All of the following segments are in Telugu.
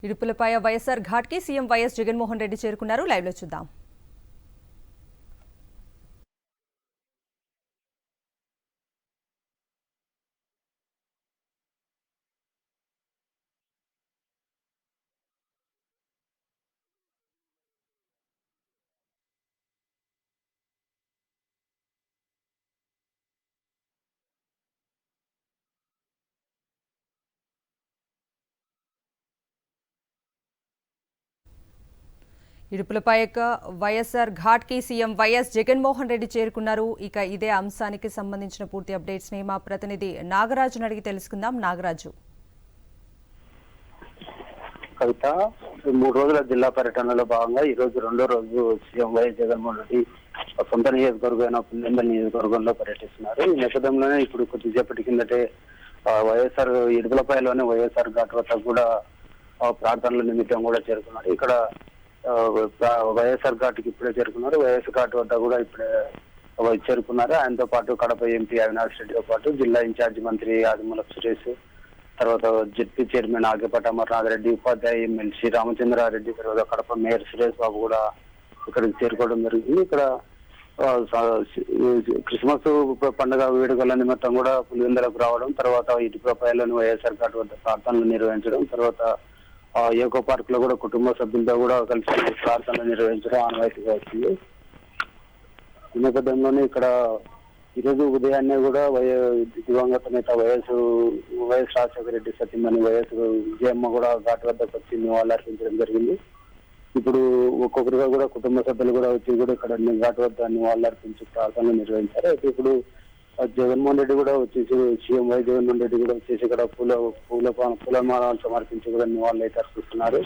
ఇడుపులపాయ వైఎస్ఆర్ ఘాట్ కి సీఎం వైఎస్ జగన్మోహన్ రెడ్డి చేరుకున్నారు. లైవ్ లో చూద్దాం. ఇడుపులపాయ వైఎస్ఆర్ ఘాట్ కి సీఎం వైఎస్ జగన్మోహన్ రెడ్డి చేరుకున్నారు. ఇక ఇదే అంశానికి సంబంధించిన పూర్తి అప్డేట్స్ ని మా ప్రతినిధి నాగరాజును అడిగి తెలుసుకుందాం. నాగరాజు, కవిత, 3 రోజుల జిల్లా పర్యటనలో భాగంగా ఈ రోజు రెండో రోజు సీఎం వైఎస్ జగన్మోహన్ రెడ్డి సొంత నియోజకవర్గమైన పులివెందుల నియోజకవర్గంలో పర్యటిస్తున్నారు. ఈ నేపథ్యంలోనే ఇప్పుడు కొద్దిసేపటి కిందటే వైఎస్ఆర్ ఇడుపులపాయలోని వైఎస్ఆర్ ఘాట్ వద్ద కూడా ప్రార్థనల నిమిత్తం కూడా చేరుకున్నారు. ఇక్కడ వైఎస్ఆర్ ఘాట్కి ఇప్పుడే చేరుకున్నారు. వైఎస్ఆర్ ఘాట్ వద్ద కూడా ఇప్పుడే చేరుకున్నారు. ఆయనతో పాటు కడప ఎంపీ అవినాష్ రెడ్డితో పాటు జిల్లా ఇన్ఛార్జి మంత్రి ఆదిమూలపు సురేష్, తర్వాత జెడ్పీ చైర్మన్ ఆగేపాటి అమర్నాథ్ రెడ్డి, ఉపాధ్యాయ ఎమ్మెల్సీ రామచంద్రారెడ్డి, తర్వాత కడప మేయర్ సురేష్ బాబు కూడా ఇక్కడికి చేరుకోవడం జరిగింది. ఇక్కడ క్రిస్మస్ పండుగ వేడుకల నిమిత్తం కూడా పులివెందులకు రావడం, తర్వాత ఇటుకపాయలోని వైఎస్ఆర్ ఘాట్ వద్ద ప్రార్థనలు నిర్వహించడం, తర్వాత ఏకో పార్క్ లో కూడా కుటుంబ సభ్యులతో కూడా కలిసి ప్రార్థనలు నిర్వహించడం ఆనవాయితీగా వచ్చింది. ఈ నేపథ్యంలోనే ఇక్కడ ఈరోజు ఉదయాన్నే కూడా దివంగత నేత వైఎస్ రాజశేఖర రెడ్డి సతీమణి వైఎస్ విజయమ్మ కూడా ఘాట్ వద్దకు వచ్చి నివాళులర్పించడం జరిగింది. ఇప్పుడు ఒక్కొక్కరుగా కూడా కుటుంబ సభ్యులు కూడా వచ్చి కూడా ఇక్కడ ఘాట్ వద్ద నివాళులర్పించి ప్రార్థనలు నిర్వహించారు. అయితే ఇప్పుడు జగన్మోహన్ రెడ్డి కూడా వచ్చేసి సీఎం వై జగన్మోహన్ రెడ్డి కూడా వచ్చేసి ఇక్కడ పూలమాలను సమర్పించి కూడా నివాళులు అయితే అర్పిస్తున్నారు.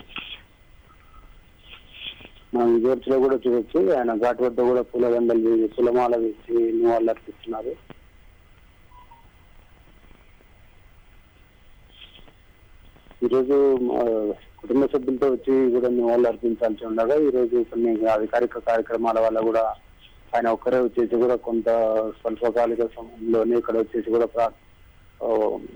మనం విజువల్స్ లో కూడా చూడొచ్చు, ఆయన ఘాట్ వద్ద కూడా పూలమాల వేసి నివాళులు అర్పిస్తున్నారు. ఈరోజు కుటుంబ సభ్యులతో వచ్చి కూడా నివాళులు అర్పించాల్సి ఉండగా ఈరోజు కొన్ని అధికారిక కార్యక్రమాల వల్ల కూడా ఆయన ఒక్కరే వచ్చేసి కూడా కొంత స్వల్పకాలిక సమయంలోనే ఇక్కడ వచ్చేసి కూడా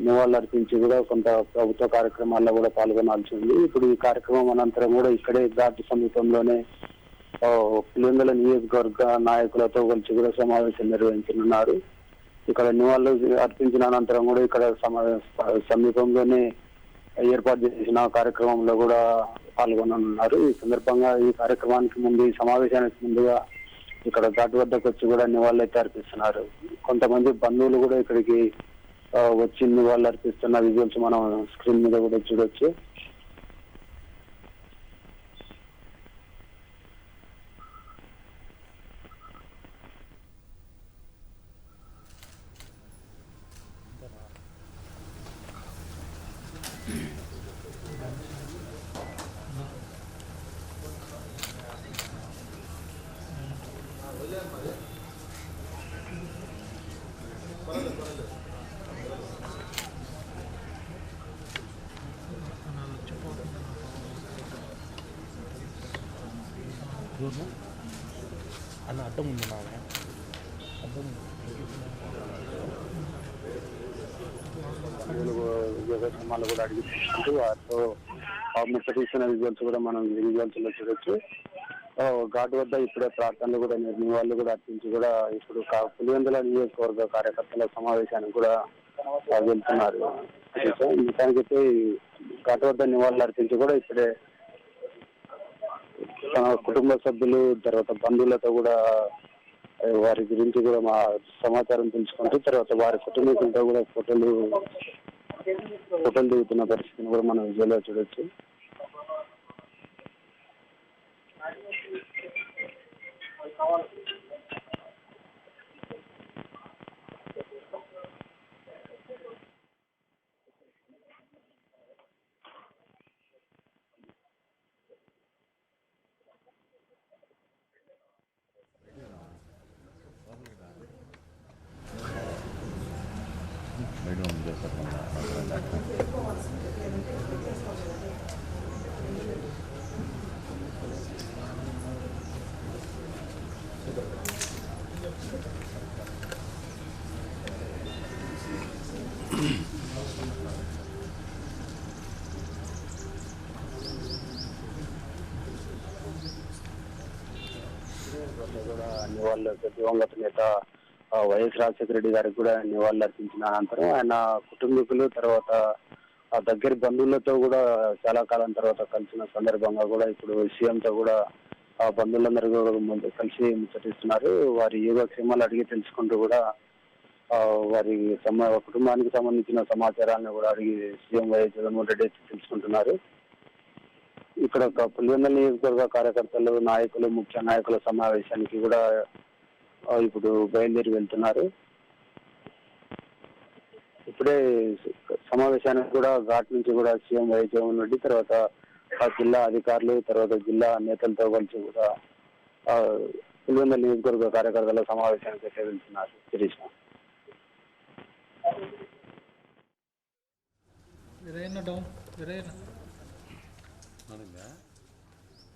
నివాళులు అర్పించి కూడా కొంత ప్రభుత్వ కార్యక్రమాల్లో కూడా పాల్గొనాల్సి ఉంది. ఇప్పుడు ఈ కార్యక్రమం అనంతరం కూడా ఇక్కడే ఘాట్ సమీపంలోనే పులివెందుల నియోజకవర్గ నాయకులతో కలిసి కూడా సమావేశం నిర్వహించనున్నారు. ఇక్కడ నివాళులు అర్పించిన అనంతరం కూడా ఇక్కడ సమీపంలోనే ఏర్పాటు చేసిన కార్యక్రమంలో కూడా పాల్గొననున్నారు. ఈ సందర్భంగా ఈ కార్యక్రమానికి ముందు, ఈ సమావేశానికి ముందుగా ఇక్కడ ఘాట్ వద్దకు వచ్చి కూడా నివాళులు అయితే అర్పిస్తున్నారు. కొంతమంది బంధువులు కూడా ఇక్కడికి వచ్చి నివాళులు అర్పిస్తున్న విజువల్స్ మనం స్క్రీన్ మీద కూడా చూడొచ్చు. అన్న అడ్డం ఉంది నాన్న, అడ్డం యోగక్షేమాలు కూడా అడిగి తీసుకుంటూ వారితో ముచ్చటిస్తున్న విజువల్స్ కూడా మనం విజువల్స్ లో చూడొచ్చు. ఘాట్ వద్ద ఇప్పుడే ప్రార్థనలు కూడా నివాళులు కూడా అర్పించి కూడా ఇప్పుడు పులివెందుల నియోజకవర్గ కార్యకర్తల సమావేశానికి కూడా వెళ్తున్నారు. మొత్తానికైతే ఘాట్ వద్ద నివాళులు అర్పించి కూడా ఇప్పుడే తన కుటుంబ సభ్యులు, తర్వాత బంధువులతో కూడా వారి గురించి కూడా మా సమాచారం తెలుసుకుంటూ తర్వాత వారి కుటుంబీకులతో కూడా ఫోటోలు దిగుతున్న పరిస్థితిని కూడా మనం విజువల్గా చూడొచ్చు. తర్వాత కూడా దివంగత నేత వైఎస్ రాజశేఖర రెడ్డి గారికి కూడా నివాళులు అర్పించిన అనంతరం ఆయన కుటుంబీకులు తర్వాత ఆ దగ్గర బంధువులతో కూడా చాలా కాలం తర్వాత కలిసిన సందర్భంగా కూడా ఇప్పుడు సీఎంతో కూడా ఆ బంధువులందరూ కూడా కలిసి ముచ్చటిస్తున్నారు. వారి యోగక్షేమాలు అడిగి తెలుసుకుంటూ కూడా వారి కుటుంబానికి సంబంధించిన సమాచారాన్ని కూడా అడిగి సీఎం వైఎస్ జగన్మోహన్ రెడ్డి తెలుసుకుంటున్నారు. ఇక్కడ ఒక పులివెందుల నియోజకవర్గ కార్యకర్తలు నాయకులు ముఖ్య నాయకుల సమావేశానికి కూడా ఇప్పుడు బయలుదేరి వెళ్తున్నారు. ఇప్పుడే సమావేశానికి కూడా ఘాట్ నుంచి కూడా సీఎం వైఎస్ జగన్మోహన్ రెడ్డి తర్వాత ఆ జిల్లా అధికారులు తర్వాత జిల్లా నేతలతో కలిసి కూడా పులివెందుల నియోజకవర్గ కార్యకర్తల సమావేశానికి అయితే వెళ్తున్నారు. శిరీష్ డౌన్